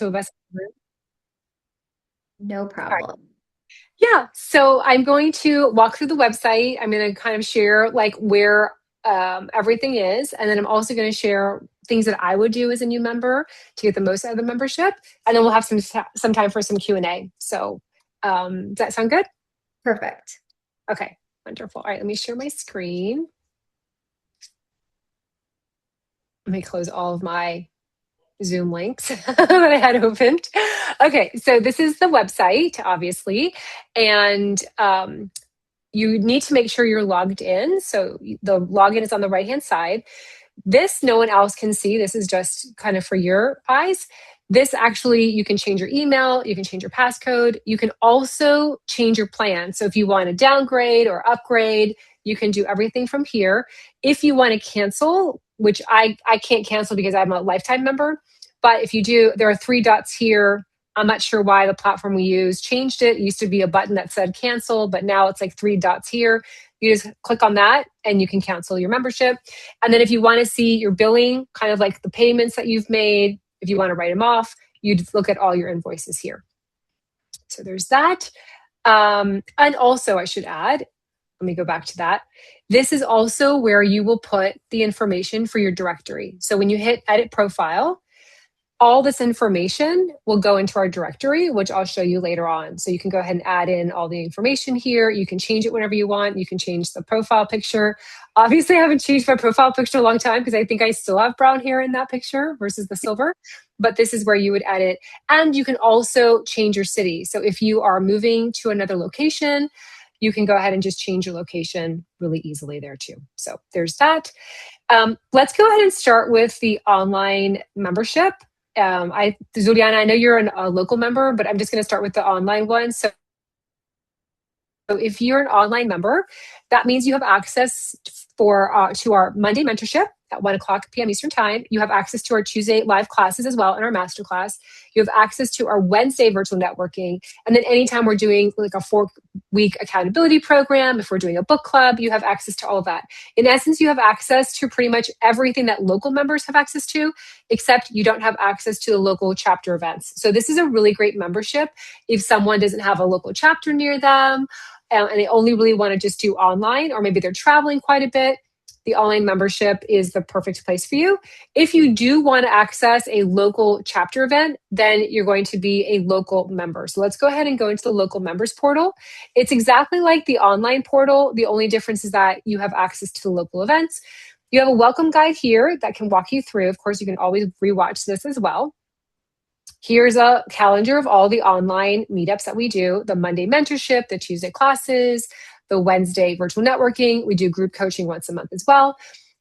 two of us. No problem. Yeah, so I'm going to walk through the website. I'm going to kind of share like where everything is, and then I'm also going to share things that I would do as a new member to get the most out of the membership, and then we'll have some time for some Q&A. So does that sound good? Perfect. Okay, wonderful. All right, let me share my screen. Let me close all of my Zoom links that I had opened. Okay, so this is the website, obviously, and you need to make sure you're logged in. So the login is on the right hand side. This no one else can see. This is just kind of for your eyes. This actually, you can change your email, you can change your passcode, you can also change your plan. So if you want to downgrade or upgrade, you can do everything from here. If you want to cancel, which I can't cancel because I'm a lifetime member, but if you do, there are three dots here. I'm not sure why the platform we use changed it. It used to be a button that said cancel, but now it's like three dots here. You just click on that and you can cancel your membership. And then if you want to see your billing, kind of like the payments that you've made, if you want to write them off, you'd look at all your invoices here. So there's that. And also, I should add, let me go back to that. This is also where you will put the information for your directory. So when you hit edit profile, all this information will go into our directory, which I'll show you later on. So you can go ahead and add in all the information here. You can change it whenever you want. You can change the profile picture. Obviously, I haven't changed my profile picture in a long time because I think I still have brown hair in that picture versus the silver. But this is where you would edit. And you can also change your city. So if you are moving to another location, you can go ahead and just change your location really easily there too. So there's that. Let's go ahead and start with the online membership. Zuliana, I know you're a local member, but I'm just going to start with the online one. So if you're an online member, that means you have access to our Monday mentorship at 1 o'clock p.m. Eastern Time. You have access to our Tuesday live classes as well in our masterclass. You have access to our Wednesday virtual networking. And then anytime we're doing like a 4-week accountability program, if we're doing a book club, you have access to all of that. In essence, you have access to pretty much everything that local members have access to, except you don't have access to the local chapter events. So this is a really great membership if someone doesn't have a local chapter near them, and they only really want to just do online, or maybe they're traveling quite a bit. The online membership is the perfect place for you. If you do want to access a local chapter event, then you're going to be a local member. So let's go ahead and go into the local members portal. It's exactly like the online portal. The only difference is that you have access to the local events. You have a welcome guide here that can walk you through. Of course, you can always rewatch this as well. Here's a calendar of all the online meetups that we do, the Monday mentorship, the Tuesday classes, the Wednesday virtual networking. We do group coaching once a month as well.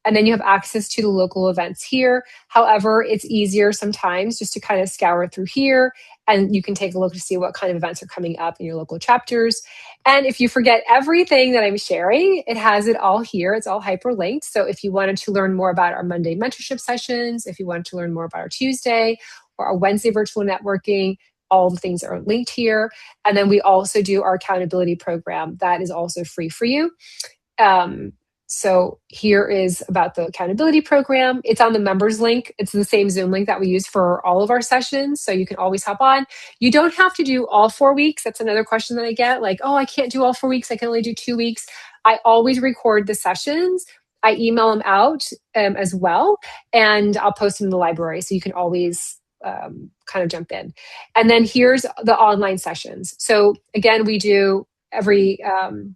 And then you have access to the local events here. However, it's easier sometimes just to kind of scour through here, and you can take a look to see what kind of events are coming up in your local chapters. And if you forget everything that I'm sharing, it has it all here. It's all hyperlinked. So if you wanted to learn more about our Monday mentorship sessions, if you wanted to learn more about our Tuesday or our Wednesday virtual networking, all the things are linked here. And then we also do our accountability program that is also free for you. So here is about the accountability program. It's on the members link. It's the same Zoom link that we use for all of our sessions. So you can always hop on. You don't have to do all 4 weeks. That's another question that I get, like, oh, I can't do all 4 weeks. I can only do 2 weeks. I always record the sessions. I email them out as well, and I'll post them in the library. So you can always kind of jump in. And then here's the online sessions. So again, we do every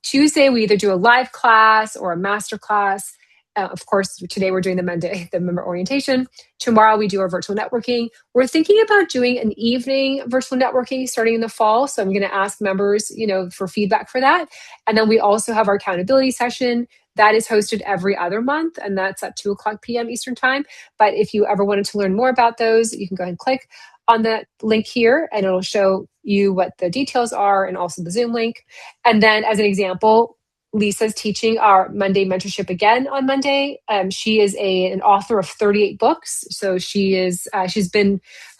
Tuesday, we either do a live class or a master class. Of course, today we're doing the member orientation. Tomorrow we do our virtual networking. We're thinking about doing an evening virtual networking starting in the fall. So I'm going to ask members, for feedback for that. And then we also have our accountability session that is hosted every other month, and that's at 2 o'clock p.m. Eastern Time. But if you ever wanted to learn more about those, you can go ahead and click on the link here, and it'll show you what the details are and also the Zoom link. And then as an example, Lisa's teaching our Monday mentorship again on Monday. She is an author of 38 books. So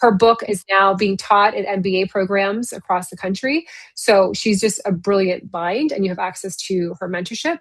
her book is now being taught at MBA programs across the country. So she's just a brilliant mind, and you have access to her mentorship.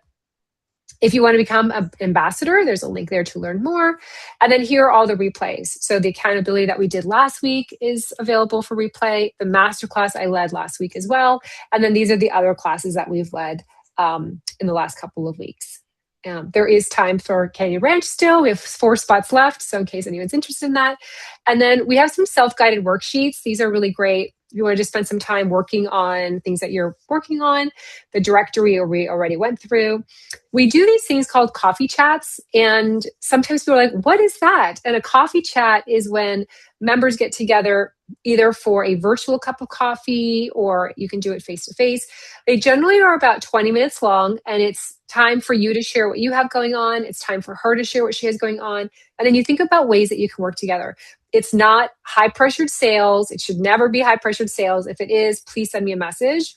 If you want to become an ambassador, there's a link there to learn more. And then here are all the replays. So the accountability that we did last week is available for replay. The masterclass I led last week as well. And then these are the other classes that we've led in the last couple of weeks. There is time for Canyon Ranch still. We have 4 spots left, so in case anyone's interested in that. And then we have some self-guided worksheets. These are really great. If you want to just spend some time working on things that you're working on, the directory we already went through. We do these things called coffee chats, and sometimes people are like, what is that? And a coffee chat is when members get together either for a virtual cup of coffee or you can do it face to face. They generally are about 20 minutes long, and it's time for you to share what you have going on. It's time for her to share what she has going on. And then you think about ways that you can work together. It's not high pressured sales. It should never be high pressured sales. If it is, please send me a message.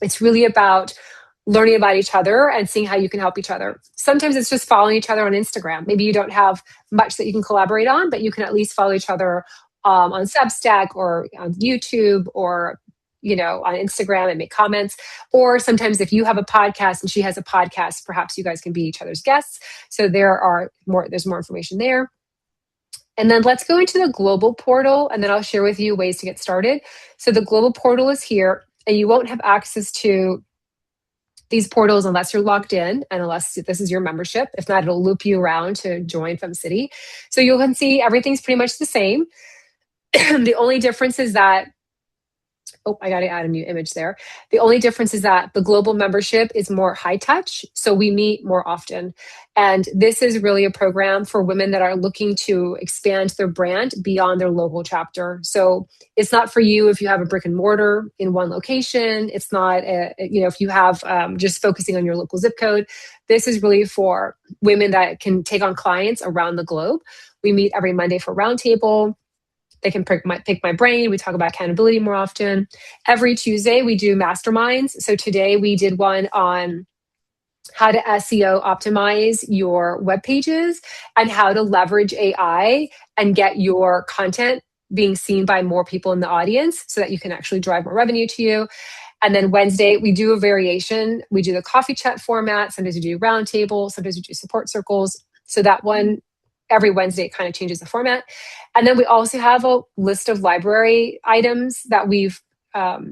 It's really about learning about each other and seeing how you can help each other. Sometimes it's just following each other on Instagram. Maybe you don't have much that you can collaborate on, but you can at least follow each other on Substack or on YouTube or on Instagram and make comments. Or sometimes if you have a podcast and she has a podcast, perhaps you guys can be each other's guests. So there's more information there. And then let's go into the global portal, and then I'll share with you ways to get started. So the global portal is here, and you won't have access to these portals unless you're logged in and unless this is your membership. If not, it'll loop you around to join FemCity. So you can see everything's pretty much the same. The only difference is that I got to add a new image there. The only difference is that the global membership is more high touch. So we meet more often. And this is really a program for women that are looking to expand their brand beyond their local chapter. So it's not for you if you have a brick and mortar in one location. It's not, if you have just focusing on your local zip code. This is really for women that can take on clients around the globe. We meet every Monday for roundtable. They can pick my brain. We talk about accountability more often. Every Tuesday, we do masterminds. So today we did one on how to SEO optimize your web pages and how to leverage AI and get your content being seen by more people in the audience so that you can actually drive more revenue to you. And then Wednesday, we do a variation. We do the coffee chat format. Sometimes we do roundtable. Sometimes we do support circles. So that one, every Wednesday, it kind of changes the format. And then we also have a list of library items that we've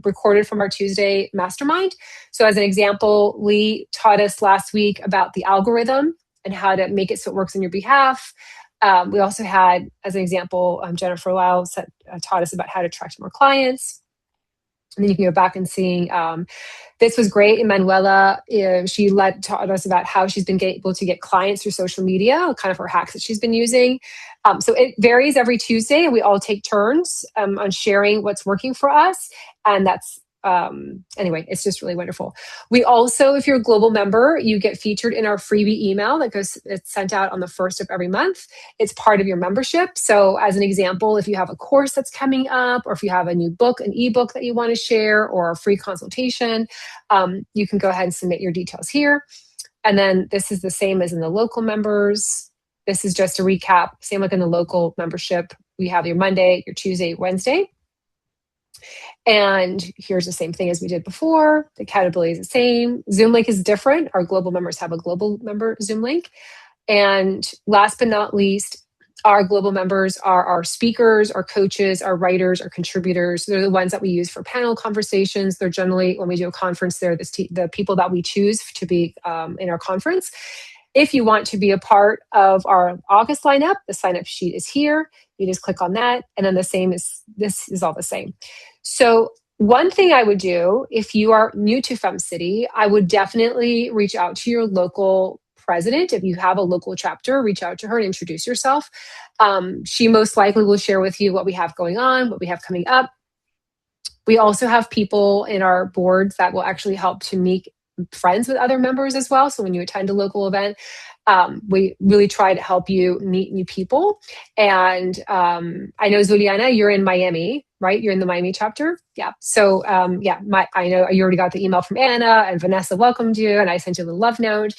recorded from our Tuesday mastermind. So as an example, Lee taught us last week about the algorithm and how to make it so it works on your behalf. We also had, as an example, Jennifer Lau taught us about how to attract more clients. And then you can go back and seeing, this was great. Emanuela, she taught us about how she's been able to get clients through social media, kind of her hacks that she's been using. So it varies every Tuesday, and we all take turns on sharing what's working for us. And that's, anyway, it's just really wonderful. We also, if you're a global member, you get featured in our freebie email it's sent out on the 1st of every month. It's part of your membership. So as an example, if you have a course that's coming up, or if you have a new book, an ebook that you want to share, or a free consultation, you can go ahead and submit your details here. And then this is the same as in the local members. This is just a recap, same like in the local membership. We have your Monday, your Tuesday, Wednesday. And here's the same thing as we did before. The accountability is the same. Zoom link is different. Our global members have a global member Zoom link. And last but not least, our global members are our speakers, our coaches, our writers, our contributors. They're the ones that we use for panel conversations. They're generally, when we do a conference, they're the people that we choose to be in our conference. If you want to be a part of our August lineup, the sign-up sheet is here. You just click on that, and then this is all the same. So one thing I would do if you are new to FemCity, I would definitely reach out to your local president. If you have a local chapter, reach out to her and introduce yourself. She most likely will share with you what we have going on, what we have coming up. We also have people in our boards that will actually help to make friends with other members as well. So when you attend a local event, we really try to help you meet new people. And I know, Zuliana, you're in Miami, right? You're in the Miami chapter? Yeah. So I know you already got the email from Anna, and Vanessa welcomed you, and I sent you the love note.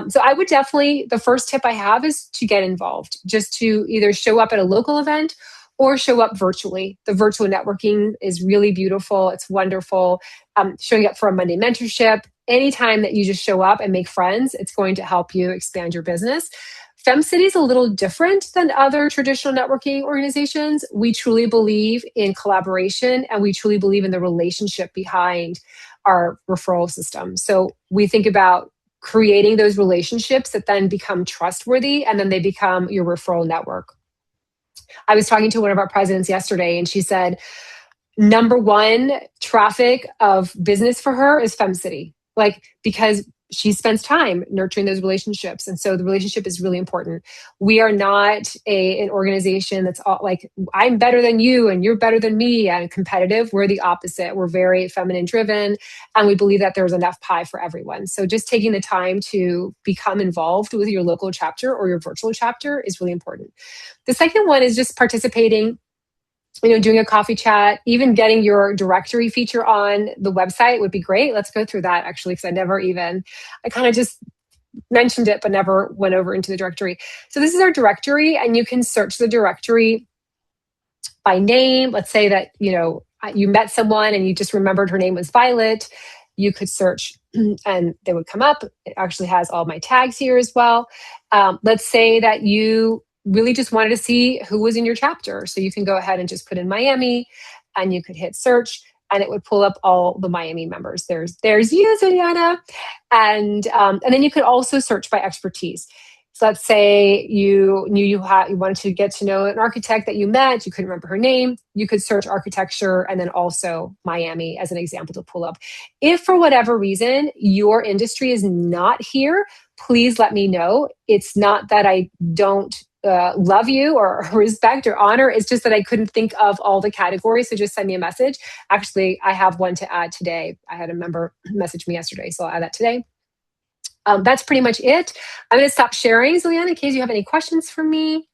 So I would definitely, the first tip I have is to get involved, just to either show up at a local event or show up virtually. The virtual networking is really beautiful. It's wonderful. Showing up for a Monday mentorship, anytime that you just show up and make friends, it's going to help you expand your business. FemCity is a little different than other traditional networking organizations. We truly believe in collaboration and we truly believe in the relationship behind our referral system. So we think about creating those relationships that then become trustworthy and then they become your referral network. I was talking to one of our presidents yesterday and she said, number one traffic of business for her is FemCity. Like, because she spends time nurturing those relationships. And so the relationship is really important. We are not an organization that's all like, I'm better than you and you're better than me and competitive. We're the opposite. We're very feminine driven. And we believe that there's enough pie for everyone. So just taking the time to become involved with your local chapter or your virtual chapter is really important. The second one is just participating, doing a coffee chat, even getting your directory feature on the website would be great. Let's go through that actually, because I kind of just mentioned it, but never went over into the directory. So this is our directory, and you can search the directory by name. Let's say that, you met someone and you just remembered her name was Violet. You could search and they would come up. It actually has all my tags here as well. Let's say that you really just wanted to see who was in your chapter. So you can go ahead and just put in Miami and you could hit search and it would pull up all the Miami members. There's you, Zuliana. And then you could also search by expertise. So let's say you wanted to get to know an architect that you met, you couldn't remember her name, you could search architecture and then also Miami as an example to pull up. If for whatever reason your industry is not here, please let me know. It's not that I don't love you or respect or honor. It's just that I couldn't think of all the categories. So just send me a message. Actually, I have one to add today. I had a member message me yesterday, so I'll add that today. That's pretty much it. I'm going to stop sharing, Zuliana, in case you have any questions for me.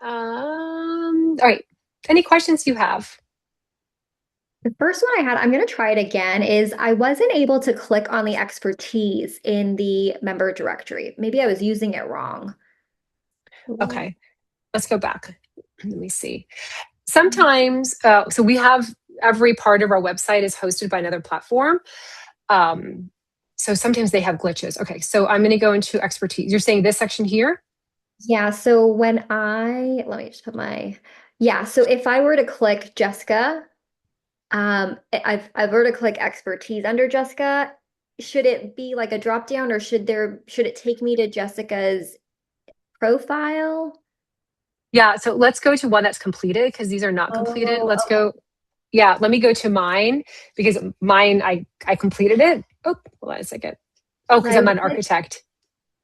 All right. Any questions you have? The first one I had, I'm going to try it again, is I wasn't able to click on the expertise in the member directory. Maybe I was using it wrong. Okay. Let's go back. Let me see. Sometimes, so we have every part of our website is hosted by another platform. So sometimes they have glitches. Okay, so I'm going to go into expertise. You're saying this section here? Yeah, so let me just put so if I were to click Jessica, I've were to click expertise under Jessica, should it be like a drop down or should it take me to Jessica's profile? Yeah, so let's go to one that's completed because these are not completed. Let's Okay. go. Yeah, let me go to mine because mine, I completed it. Oh, hold on a second. Oh, because I I'm an wanted, architect.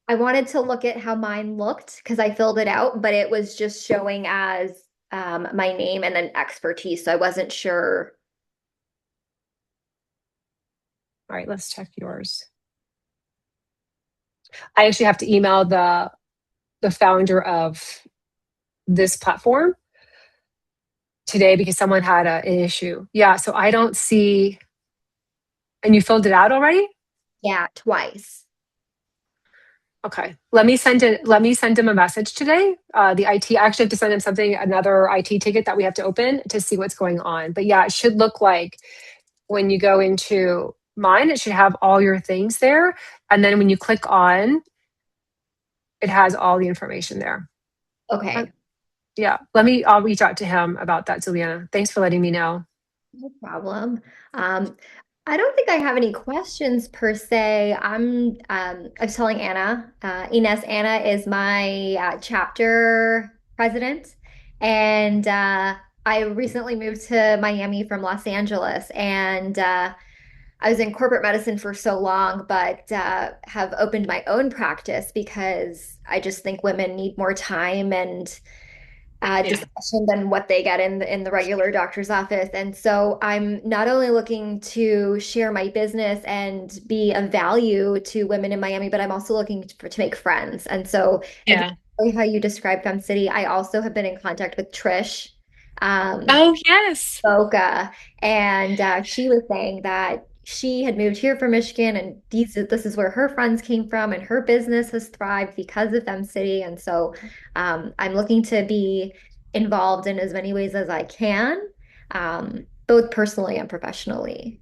I wanted to look at how mine looked because I filled it out, but it was just showing as my name and then expertise. So I wasn't sure. All right, let's check yours. I actually have to email the founder of this platform today because someone had an issue. Yeah, so I don't see, and you filled it out already? Yeah, twice. Okay. Let me send him a message today. The IT, I actually have to send him another IT ticket that we have to open to see what's going on. But yeah, it should look like when you go into mine, it should have all your things there. And then when you click on, it has all the information there. Okay. Yeah. I'll reach out to him about that, Juliana. Thanks for letting me know. No problem. Um, I don't think I have any questions per se. I was telling Anna, Ines, Anna is my chapter president, and I recently moved to Miami from Los Angeles, and I was in corporate medicine for so long, but have opened my own practice because I just think women need more time and Yeah. discussion than what they get in the regular doctor's office. And so I'm not only looking to share my business and be of value to women in Miami, but I'm also looking to make friends. And so Yeah. exactly how you described Fem City, I also have been in contact with Trish. Oh, yes. Boca, and she was saying that she had moved here from Michigan, and this is where her friends came from, and her business has thrived because of Fem City. And so, I'm looking to be involved in as many ways as I can, both personally and professionally.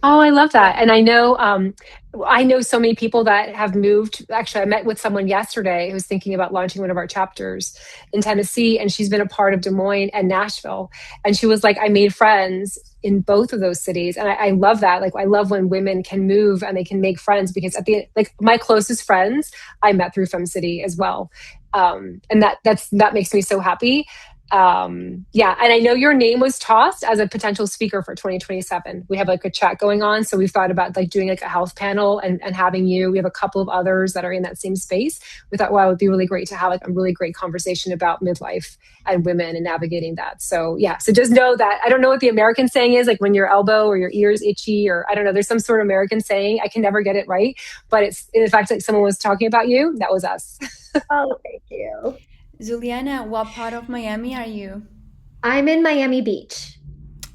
Oh, I love that. And I know so many people that have moved. Actually, I met with someone yesterday who's thinking about launching one of our chapters in Tennessee, and she's been a part of Des Moines and Nashville. And she was like, I made friends in both of those cities. And I love that. Like, I love when women can move and they can make friends because like my closest friends, I met through FemCity as well. And that makes me so happy. Yeah, and I know your name was tossed as a potential speaker for 2027. We have like a chat going on, so we've thought about like doing like a health panel and having you. We have a couple of others that are in that same space. We thought, wow, it would be really great to have like a really great conversation about midlife and women and navigating that. So yeah, so just know that I don't know what the American saying is, like when your elbow or your ears itchy, or I don't know, there's some sort of American saying. I can never get it right, but it's in fact like someone was talking about you. That was us. Oh, thank you. Juliana, what part of Miami are you? I'm in Miami Beach.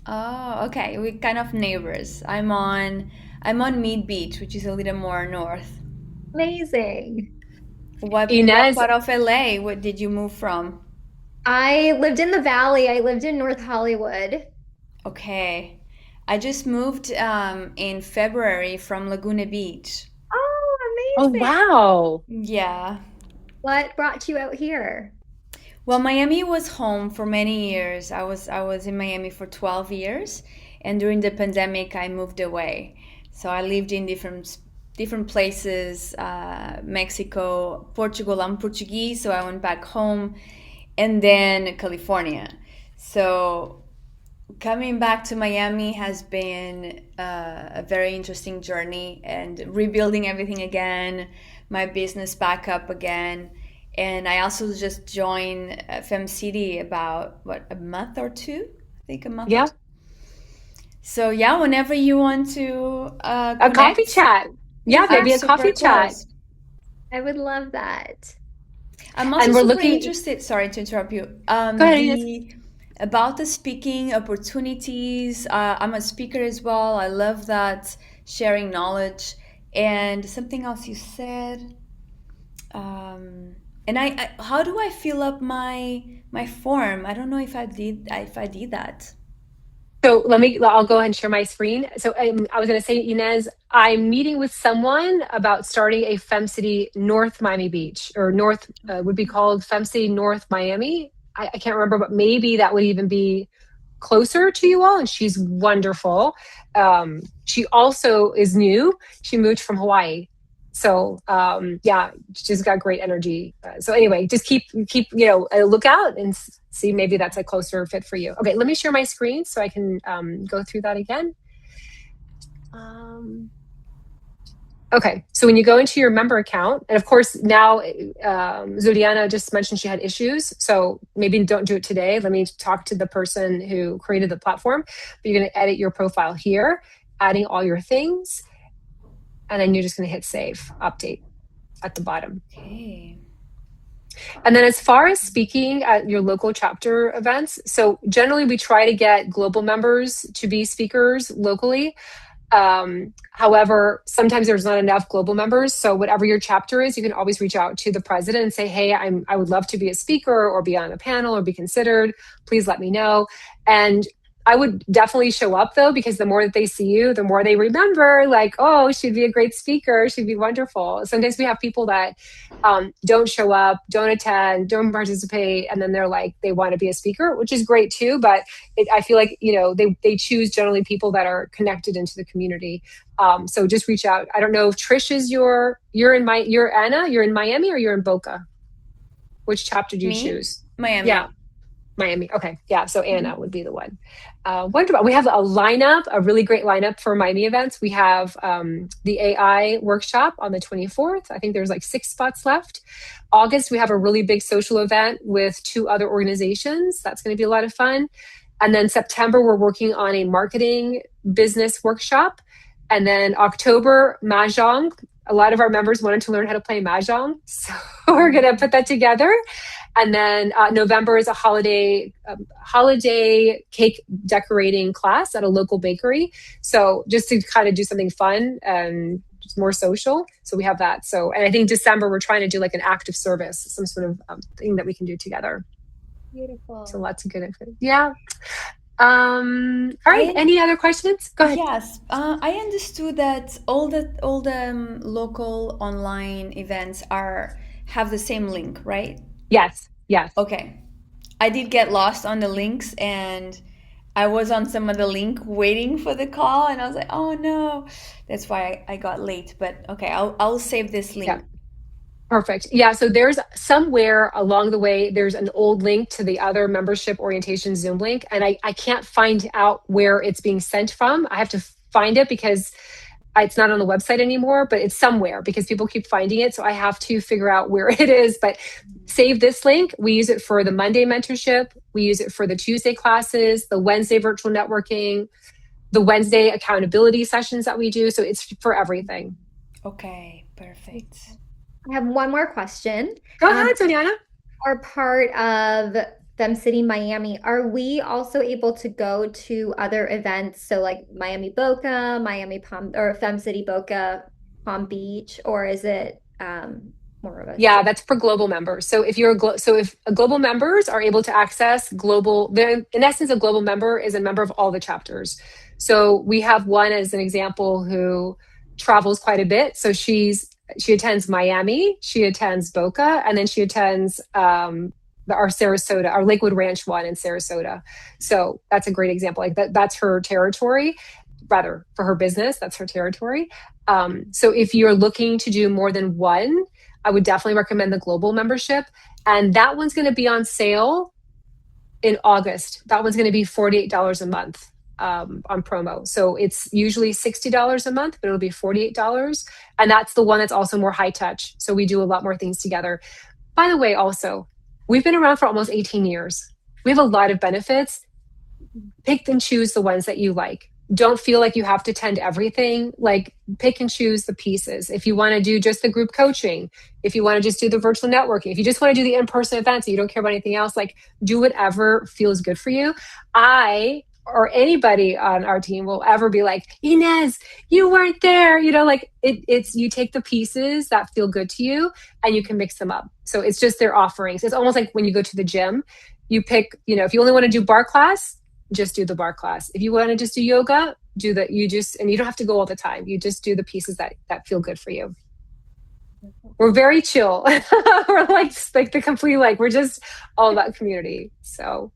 Oh, okay. We're kind of neighbors. I'm on Mead Beach, which is a little more north. Amazing. What Inez, part of LA what did you move from? I lived in the Valley. I lived in North Hollywood. Okay. I just moved in February from Laguna Beach. oh Oh, amazing. wow. Yeah. What brought you out here? Well, Miami was home for many years. I was in Miami for 12 years, and during the pandemic, I moved away. So I lived in different places, Mexico, Portugal. I'm Portuguese, so I went back home, and then California. So coming back to Miami has been a very interesting journey and rebuilding everything again, my business back up again. And I also just joined FemCity about what, a month or two? I think a month or Yeah, two. So yeah, whenever you want to a coffee connect, chat. Yeah, we're maybe a super coffee chat. close. I would love that. I'm also And we're super looking, interested, sorry to interrupt you, go ahead, Inez. the about the speaking opportunities. I'm a speaker as well. I love that, sharing knowledge. And something else you said. And how do I fill up my form? I don't know if I did that. So I'll go ahead and share my screen. So I was going to say, Inez, I'm meeting with someone about starting a FemCity North Miami Beach, or North would be called FemCity North Miami. I can't remember, but maybe that would even be closer to you all. And she's wonderful. She also is new. She moved from Hawaii. So yeah, she's got great energy. So anyway, just keep a lookout and see maybe that's a closer fit for you. Okay, let me share my screen so I can go through that again. Um, Okay, so when you go into your member account, and of course now Zuliana just mentioned she had issues, so maybe don't do it today. Let me talk to the person who created the platform. But you're going to edit your profile here, adding all your things, and then you're just going to hit save, update at the bottom. Okay. And then as far as speaking at your local chapter events, so generally we try to get global members to be speakers locally. However, sometimes there's not enough global members. So whatever your chapter is, you can always reach out to the president and say, hey, I would love to be a speaker or be on a panel or be considered. Please let me know. And I would definitely show up though, because the more that they see you, the more they remember, like, oh, she'd be a great speaker. She'd be wonderful. Sometimes we have people that don't show up, don't attend, don't participate. And then they're like, they want to be a speaker, which is great too. But I feel like, they choose generally people that are connected into the community. So just reach out. I don't know if Trish is you're Anna, you're in Miami or you're in Boca? Which chapter do you Me? choose? Yeah. Miami. Miami. Okay. Yeah. So Anna Mhm. would be the one. Wonderful. We have a really great lineup for Miami events. We have the AI workshop on the 24th. I think there's like 6 spots left. August, we have a really big social event with 2 other organizations. That's going to be a lot of fun. And then September, we're working on a marketing business workshop. And then October, Mahjong. A lot of our members wanted to learn how to play Mahjong. So we're going to put that together. And then November is a holiday cake decorating class at a local bakery. So just to kind of do something fun and just more social. So we have that. So, and I think December we're trying to do like an active service, some sort of thing that we can do together. So Beautiful. lots of good info. Yeah. All right. I Any other questions? Go ahead. Yes, I understood that all the local online events are have the same link, right? Yes. Yes. Okay. I did get lost on the links and I was on some of the link waiting for the call and I was like, oh no. That's why I got late. But okay, I'll save this Yeah. link. Perfect. Yeah. So there's somewhere along the way, there's an old link to the other membership orientation Zoom link. And I can't find out where it's being sent from. I have to find it because it's not on the website anymore, but it's somewhere because people keep finding it. So I have to figure out where it is. But save this link. We use it for the Monday mentorship. We use it for the Tuesday classes, the Wednesday virtual networking, the Wednesday accountability sessions that we do. So it's for everything. Okay, perfect. I have one more question. Go Um, ahead, Soniana. are part of Fem City Miami, are we also able to go to other events? So like Miami Boca, Miami Palm, or Fem City Boca, Palm Beach, or is it more of a Yeah, strict? that's for global members. So if you're so if global members are able to access global, in essence, a global member is a member of all the chapters. So we have one as an example who travels quite a bit. So she attends Miami, she attends Boca, and then she attends our Sarasota, our Lakewood Ranch one in Sarasota. So that's a great example. Like that's her territory. Rather, for her business, that's her territory. So if you're looking to do more than one, I would definitely recommend the global membership. And that one's going to be on sale in August. That one's going to be $48 a month on promo. So it's usually $60 a month, but it'll be $48. And that's the one that's also more high touch. So we do a lot more things together. By the way, also, we've been around for almost 18 years. We have a lot of benefits. Pick and choose the ones that you like. Don't feel like you have to attend everything. Like pick and choose the pieces. If you want to do just the group coaching, if you want to just do the virtual networking, if you just want to do the in-person events and you don't care about anything else, like do whatever feels good for you. I or anybody on our team will ever be like, Inez, you weren't there. Like it's you take the pieces that feel good to you and you can mix them up. So it's just their offerings. It's almost like when you go to the gym, you pick, if you only want to do bar class, just do the bar class. If you want to just do yoga, do that. And you don't have to go all the time. You just do the pieces that feel good for you. We're very chill. We're like the complete, we're just all about community. So,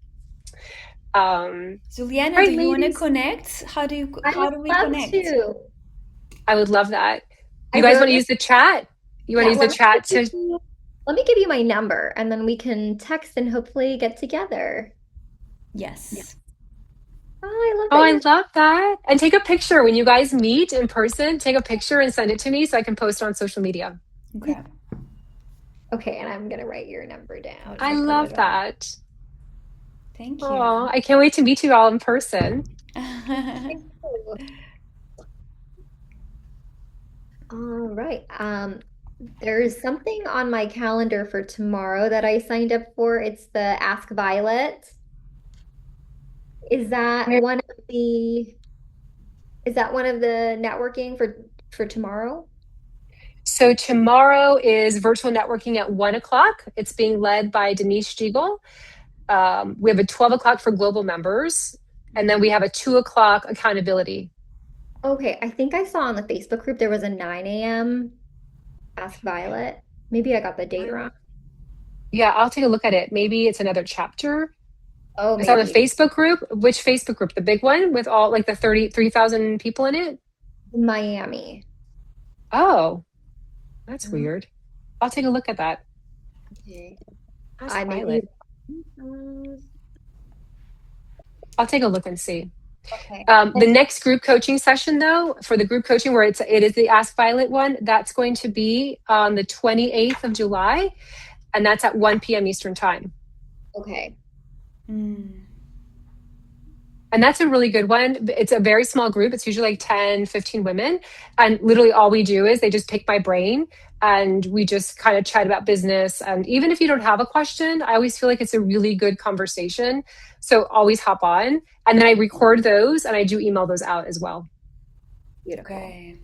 Juliana, right, do you want to ladies, connect? I How would do we love connect? to. I would love that. I You guys want wrote to it. use the chat? You want to Yeah, use the chat to, let me give you my number and then we can text and hopefully get together. Yes. Oh, I love oh, that I you're love that. And take a picture when you guys meet in person, take a picture and send it to me so I can post it on social media. Okay. okay, and I'm gonna write your number down I to put love it on. that. Thank you. Oh, I can't wait to meet you all in person. All right. There's something on my calendar for tomorrow that I signed up for. It's the Ask Violet. Is that one of the is that one of the networking for tomorrow? So tomorrow is virtual networking at 1 o'clock. It's being led by Denise Stiegel. We have a 12 o'clock for global members, and then we have a 2 o'clock accountability. Okay, I think I saw on the Facebook group there was a 9 a.m. Ask Violet. Maybe I got the date wrong. Yeah, I'll take a look at it. Maybe it's another chapter. Oh, It's on the maybe. Facebook group. Which Facebook group? The big one with all like the 33,000 people in it? Miami. Oh, that's Mhm. weird. I'll take a look at that. Okay. Ask I maybe. Violet. um, I'll take a look and see. Okay. The next group coaching session, though, for the group coaching where it is the Ask Violet one, that's going to be on the 28th of July, and that's at 1 p.m. Eastern time. Okay. Mm. And that's a really good one. It's a very small group. It's usually like 10, 15 women. And literally all we do is they just pick my brain and we just kind of chat about business. And even if you don't have a question, I always feel like it's a really good conversation. So always hop on. And then I record those and I do email those out as well. Beautiful. Okay.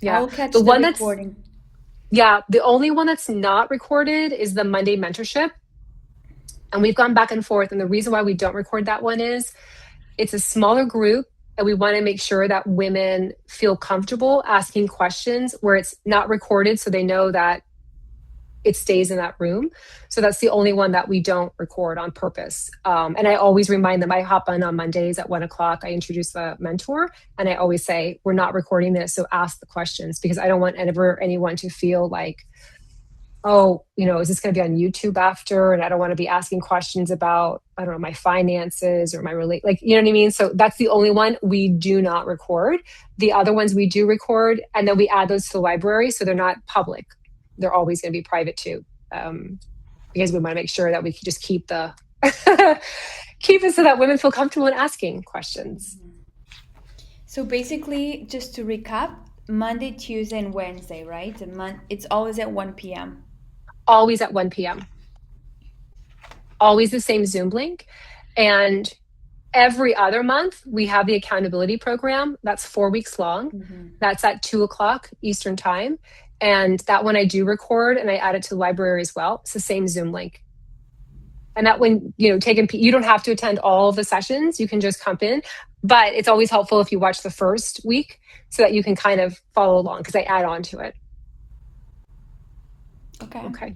Yeah. I'll catch The the one that's, recording. yeah, the only one that's not recorded is the Monday mentorship. And we've gone back and forth. And the reason why we don't record that one is it's a smaller group. And we want to make sure that women feel comfortable asking questions where it's not recorded so they know that it stays in that room. So that's the only one that we don't record on purpose. And I always remind them, I hop on Mondays at 1 o'clock. I introduce the mentor and I always say, we're not recording this. So ask the questions because I don't want anyone to feel like, oh, is this going to be on YouTube after? And I don't want to be asking questions about, I don't know, my finances or my like, you know what I mean? So that's the only one we do not record. The other ones we do record, and then we add those to the library. So they're not public. They're always going to be private too. Because we want to make sure that we can just keep keep it so that women feel comfortable in asking questions. So basically, just to recap, Monday, Tuesday, and Wednesday, right? It's always at 1 p.m. Always at 1 p.m. Always the same Zoom link. And every other month, we have the accountability program. That's 4 weeks long. Mm-hmm. That's at 2 o'clock Eastern time. And that one I do record and I add it to the library as well. It's the same Zoom link. And that when, you don't have to attend all of the sessions. You can just come in. But it's always helpful if you watch the first week so that you can kind of follow along because I add on to it. Okay.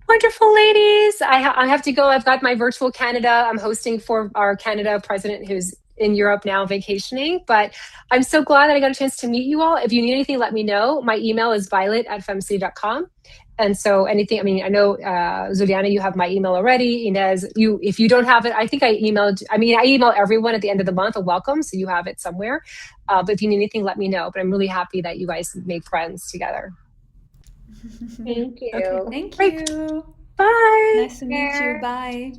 Wonderful, ladies. I have to go. I've got my virtual Canada. I'm hosting for our Canada president who's in Europe now vacationing, but I'm so glad that I got a chance to meet you all. If you need anything, let me know. My email is violet@femcity.com. And so anything, I know, Zuliana, you have my email already. Inez, if you don't have it, I think I email everyone at the end of the month a welcome. So you have it somewhere. But if you need anything, let me know. But I'm really happy that you guys made friends together. Thank you. Okay, thank you. Bye. Nice to meet you. Bye.